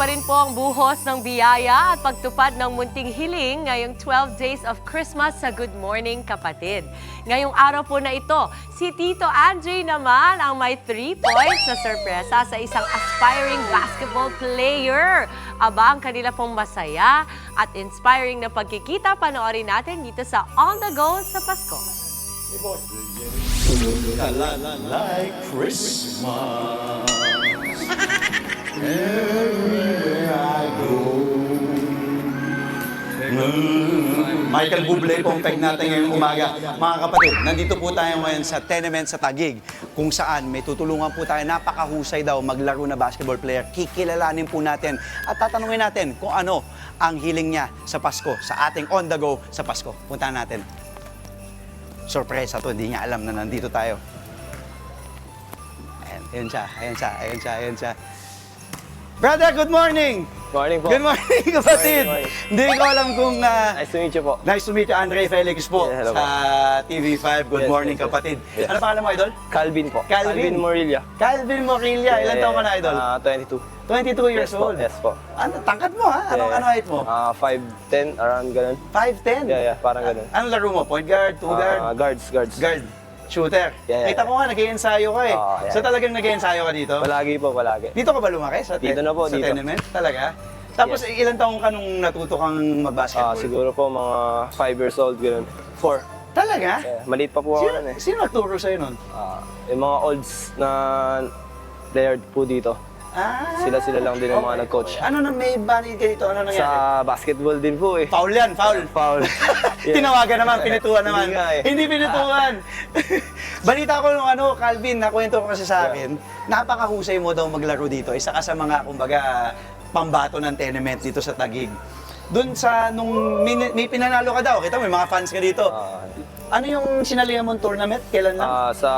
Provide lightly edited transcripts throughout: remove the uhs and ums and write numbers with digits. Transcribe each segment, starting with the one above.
pa rin po ang buhos ng biyaya at pagtupad ng munting hiling ngayong 12 Days of Christmas sa Good Morning Kapatid. Ngayong araw po na ito, si Tito Andre naman ang may 3 points na sorpresa sa isang aspiring basketball player. Aba, ang kanila pong masaya at inspiring na pagkikita, panoorin natin dito sa On The Go sa Pasko. Like Christmas, everywhere I go. Michael Bublé po ang peg natin ngayong umaga. Mga kapatid, nandito po tayo ngayon sa Tenement sa Taguig, kung saan may tutulungan po tayo, napakahusay daw maglaro na basketball player. Kikilalanin po natin at tatanungin natin kung ano ang hiling niya sa Pasko, sa ating On The Go sa Pasko. Puntahan natin. Sorpresa to, hindi niya alam na nandito tayo. Ayan siya. Brother, good morning! Morning po. Good morning, kapatid! Morning. Hindi ko alam kung... Nice to meet you po. Nice to meet you, Andre Felix po, Yeah, hello sa TV5. Good Yes, morning, yes, yes. kapatid. Yes. Ano pangalan mo, Idol? Calvin po. Calvin. Morilla. Calvin Morilla. Ilan taon ka na, Idol? 22. 22 years Yes po, old. yes po. Ano, tangkad mo, ha? Ano height mo? 5'10", around ganun. 5'10"? Yeah, parang ganun. Anong laro mo? Point guard? Two guard? Guards. Guard? Shooter? Yeah. Kita ko nga, nag-i-ensayo ka eh. Yeah. So talagang nag-i-ensayo ka dito? Palagi. Dito ka ba lumaki? Dito na po, sa dito. tenement? Talaga? Tapos ilang taong ka nung natuto kang mag-basketball? Siguro po mga 5 years old, ganun. 4. Talaga? Yeah, maliit pa po ako nun eh. Sino nagturo sa'yo nun? Yung mga olds na player po dito. Sila lang din ang mga nag-coach. Ano na may banid ka dito? Ano nangyari? Sa basketball din po eh. Foul yan, foul. Foul. Yeah. Tinawagan naman, pinituan naman. Hindi nga eh. Hindi pinituan. Balita ko nung Calvin, nakwento ko kasi sa akin, napakahusay mo daw maglaro dito. Isa ka sa mga, kumbaga, pambato ng tenement dito sa Taguig. Doon sa, nung may pinanalo ka daw, kita mo, may mga fans ka dito. Ano yung sinalihan mong tournament? Kailan lang? Sa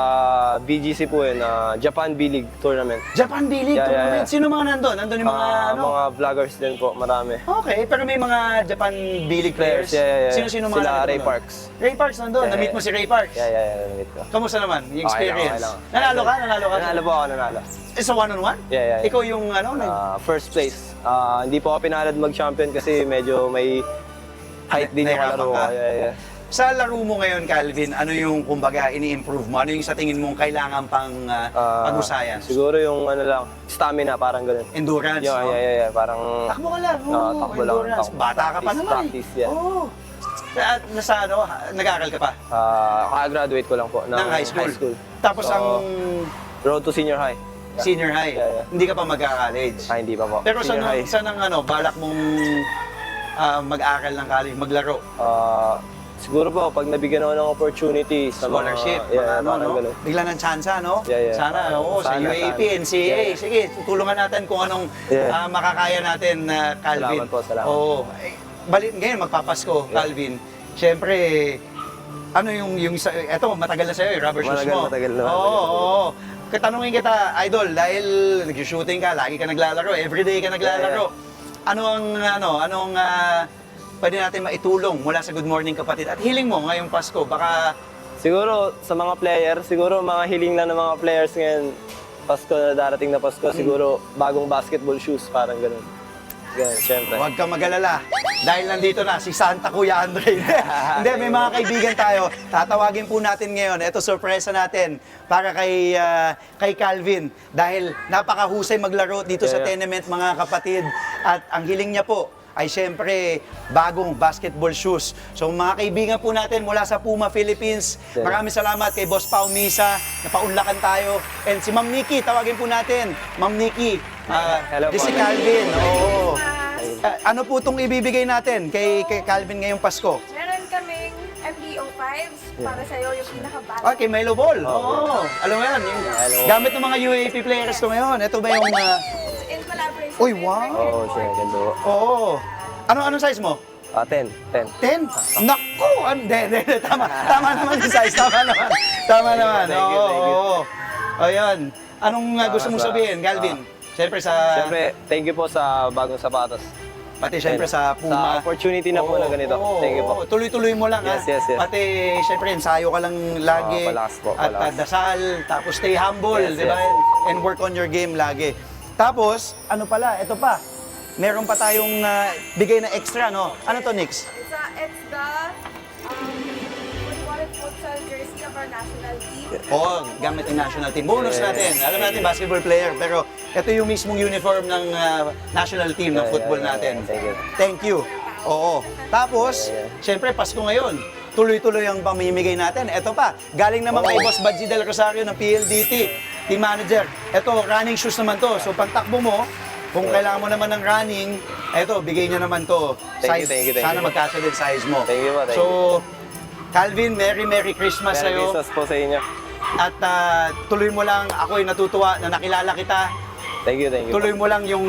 BGC po yun, Japan B-League Tournament. Japan B-League Yeah, tournament. yeah. Sino mga nandun? Nandun yung mga Mga vloggers din po, marami. Okay, pero may mga Japan B-League players. Yeah. Sino mga Sila nandun? Ray Parks. Ray Parks nandun. Yeah, Na-meet mo si Ray Parks. Yeah, namit ko. Kamusta naman yung experience? Okay lang. Nanalo ka? Nanalo po ako, nanalo. Sa one-on-one? Yeah. Ikaw yung First place. Hindi po ako pinalad mag-champion kasi medyo may height din yung Nahirapan laro ko. ka? Yeah. Sa laro mo ngayon, Calvin, ano yung kumbaga ini-improve mo? Ano yung sa tingin mong kailangan pang pag-usayan? Siguro yung stamina, parang ganun. Endurance, no? Yeah. Parang... Takbo ka lang. Takbo lang. Endurance. Bata ka pa naman Practice, yeah. Oo. At nasa nag-aaral ka pa? Kaka-graduate ko lang po Ng high school. Tapos So, ang road to senior high. senior high, Yeah. hindi ka pa mag-college. Hindi pa po. Pero Senior high. saan ang balak mong mag-aaral ng college, maglaro? Siguro po, pag nabigyan ako ng opportunity sa Scholarship, mga, no? ganun. Bigla ng tsansa, no? Yeah. Sana, sa Sana, UAP, sana. NCAA. Yeah. Sige, tutulungan natin kung anong makakaya natin, Calvin. Salamat po, salamat. Oo. Ngayon, magpapasko, Calvin. Siyempre, ano eto, matagal na sa'yo, rubber shoes mo. Matagal na. Oo. Katanungin kita, Idol, dahil nag-shooting ka, lagi ka naglalaro, everyday ka naglalaro. Anong pwede natin maitulong mula sa Good Morning Kapatid? At hiling mo ngayong Pasko, baka... Siguro sa mga player, siguro mga hiling lang ng mga players ngayon, Pasko na darating na Pasko, siguro bagong basketball shoes, parang ganun. Ganun, syempre. Huwag kang mag-alala. Dahil nandito na si Santa Kuya Andre. Hindi, may mga kaibigan tayo. Tatawagin po natin ngayon. Ito, sorpresa natin para kay Calvin. Dahil napakahusay maglaro dito sa tenement, mga kapatid. At ang hiling niya po ay siyempre bagong basketball shoes. So mga kaibigan po natin mula sa Puma Philippines, maraming salamat kay Boss Pao Misa, napaunlakan tayo. And si Ma'am Nikki, tawagin po natin. Ma'am Nikki, Hello this po. si Calvin. Oo. Ano po itong ibibigay natin kay Calvin ngayong Pasko? Meron kaming MDO 5s para sa'yo yung pinakabata. Okay, Milo Ball. Oo. Alam mo yan, gamit ng mga UAP players to ngayon. Ito ba yung... In collaboration Uy, with wow. Rick and Siya, Morty. ganda. Oo. Anong size mo? 10. 10? Naku! Hindi. Tama naman yung size. Tama naman. Thank you. Oo. Ayan. Anong gusto mong sabihin, Calvin? Siyempre Siyempre, thank you po sa bagong sapatos. pati siyempre sa Puma. Sa opportunity na po na ganito. Thank you po. Tuloy-tuloy mo lang, Yes. Pati siyempre ensayo ka lang lagi. Palakas po, At palakas. dasal, tapos stay humble, Yes, di ba? yes. And work on your game lagi. Tapos, ano pala, ito pa. meron pa tayong bigay na extra, no? Ano to, Nix? It's the football and futsal jersey of our national team. Oo, gamit yung national team. Bonus natin. Alam natin, basketball player. Pero ito yung mismong uniform ng national team ng football natin. Thank you. Thank you. Oo. Tapos, syempre, Pasko ngayon. Tuloy-tuloy ang pamimigay natin. Ito pa, galing naman kay Boss Badji Del Rosario ng PLDT, team manager. Ito, running shoes naman to. So, pagtakbo mo, kung kailangan mo naman ng running, ito, bigay niya naman to. Thank you. Sana magkasya din size mo. Thank you po, thank So, Calvin, Merry Christmas Merry sa'yo. Christmas po sa inyo. At tuloy mo lang, ako'y natutuwa na nakilala kita. Thank you. Tuloy mo lang yung,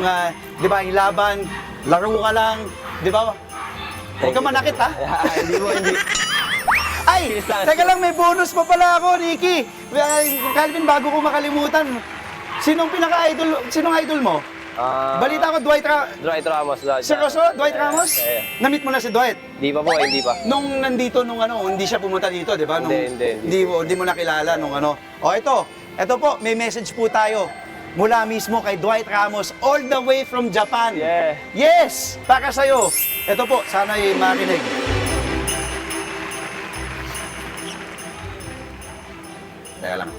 di ba, yung laban. Laro ka lang, di ba? Huwag ka manakit, ha? Hindi. Ay, teka lang, may bonus pa pala ako, Ricky. Calvin, bago ko makalimutan, sinong idol mo? Balita ko, Dwight Ramos. Seryoso? Dwight Ramos? Yeah. Na-meet mo na si Dwight? Hindi pa po, hindi pa. Nung nandito, hindi siya pumunta dito, di ba? Hindi. Hindi mo nakilala nung ano. O, ito po, may message po tayo mula mismo kay Dwight Ramos, all the way from Japan. Yeah. Yes! Para sa'yo. Ito po, sana'y marinig. Teka lang.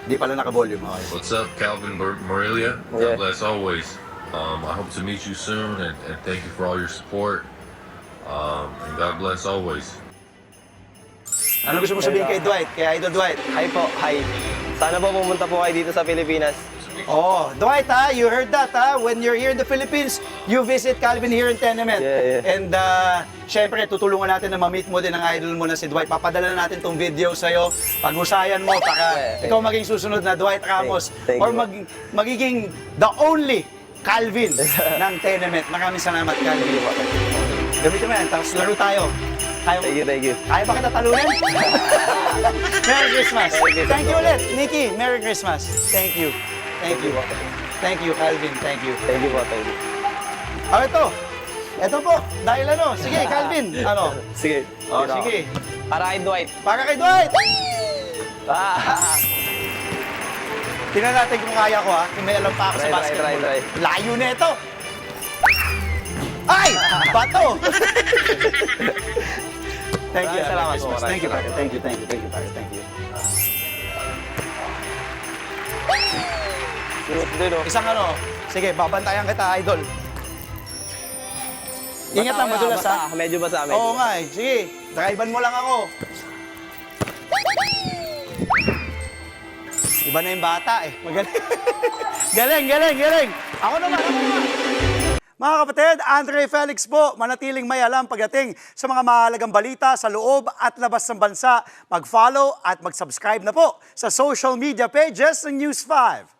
Di pala naka-volume. Okay. What's up, Calvin Morelia? Yeah. God bless always. I hope to meet you soon, and thank you for all your support. And God bless always. Ano gusto mo sabihin kay Dwight, kay Idol Dwight? Hi po, hi. Sana po pumunta po kayo dito sa Pilipinas. Oh, Dwight, you heard that, When you're here in the Philippines, you visit Calvin here in Tenement. Yeah. And syempre, tutulungan natin na ma-meet mo din ang idol mo na si Dwight. Papadala na natin tong video sa'yo. Pag-usayan mo para Yeah. ikaw maging susunod na Dwight Ramos. Thank or you. magiging the only Calvin ng Tenement. Maraming salamat, Calvin. Gamitin mo yan, tapos laro tayo. Thank you. Kaya ba kita talunin? Merry Christmas. Merry Christmas. Thank you ulit, Nikki. Merry Christmas. Thank you. Thank you. Thank you, Calvin. Thank you. Thank you. Ito. Ito po. Dahil ano. Sige, Calvin. Ano? Sige. Oh, Dito ako. sige. Para kay Dwight. Para kay Dwight. Tingnan natin kung kaya ko, Kung may alam pa ako sa Try. basketball. Layo na ito. Ay! Bato! Thank you. Salamat Merry Christmas. po. Thank you, pare. Thank you. Thank you. Dito. Isang ano, sige, babantayan kita, idol. Ingat lang, madulas, ha? Medyo basa. Oo nga, Sige, drivean mo lang ako. Iba na yung bata, Magaling. galing. Ako naman. Mga kapatid, Andre Felix po, manatiling may alam pagdating sa mga mahalagang balita sa loob at labas ng bansa. Mag-follow at mag-subscribe na po sa social media pages ng News 5.